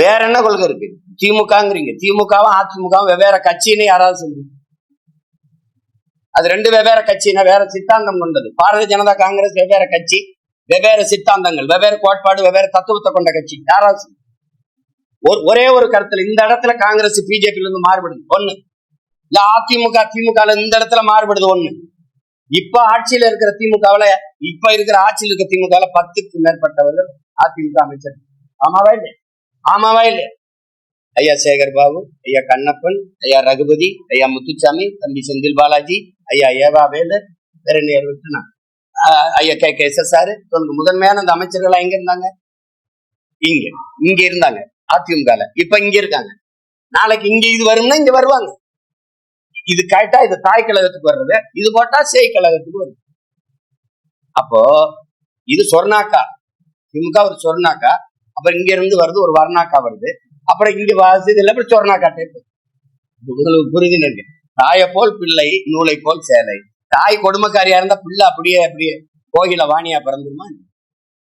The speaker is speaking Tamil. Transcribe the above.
வேற என்ன கொள்கை இருக்கு? திமுகங்கிறீங்க. திமுகவும் அதிமுகவும் வெவ்வேறு கட்சின்னு யாராவது சொல்லுங்க. அது ரெண்டு வெவ்வேறு கட்சினா வேற சித்தாந்தம் கொண்டது. பாரதிய ஜனதா காங்கிரஸ் வெவ்வேறு கட்சி, வெவ்வேறு சித்தாந்தங்கள், வெவ்வேறு கோட்பாடு, வெவ்வேறு தத்துவத்தை கொண்ட கட்சி. யாராவது ஒரே ஒரு கருத்துல இந்த இடத்துல காங்கிரஸ் பிஜேபியில இருந்து மாறுபடுது ஒண்ணு, இல்ல அதிமுக திமுக இந்த இடத்துல மாறுபடுது ஒண்ணு. இப்ப ஆட்சியில இருக்கிற திமுகவுல, இப்ப இருக்கிற ஆட்சியில் இருக்கிற திமுகவுல 10க்கும் மேற்பட்டவர்கள் அதிமுக அமைச்சர். ஆமாவா இல்லையா? ஆமாவா இல்லையா? ஐயா சேகர் பாபு, ஐயா கண்ணப்பன், ஐயா ரகுபதி, ஐயா முத்துசாமி, தம்பி செந்தில் பாலாஜி, ஐயா ஏவா வேலு, வேற விட்டுனா ஐயா KK-SSR, முதன்மையான அந்த அமைச்சர்கள் எங்க இருந்தாங்க? இங்க இருந்தாங்க அதிமுக. இப்ப இங்க இருக்காங்க. நாளைக்கு இங்க இது வரும்னா இங்க வருவாங்க. இது கேட்டா இது தாய் கழகத்துக்கு வர்றது, இது போட்டா சேய் கழகத்துக்கு வருது. அப்போ இது சொர்ணாக்கா, திமுக ஒரு சொர்ணாக்கா, அப்புறம் இங்க இருந்து வருது ஒரு வர்ணாக்கா வருது, அப்புறம் இங்க வாசி சொர்ணாக்கா டைப். உங்களுக்கு புரியுதுன்னு, தாயை போல் பிள்ளை, நூலை போல் சேலை. தாய் கொடுமைக்காரியா இருந்தா பிள்ளை அப்படியே கோகில வாணியா பிறந்துருமா?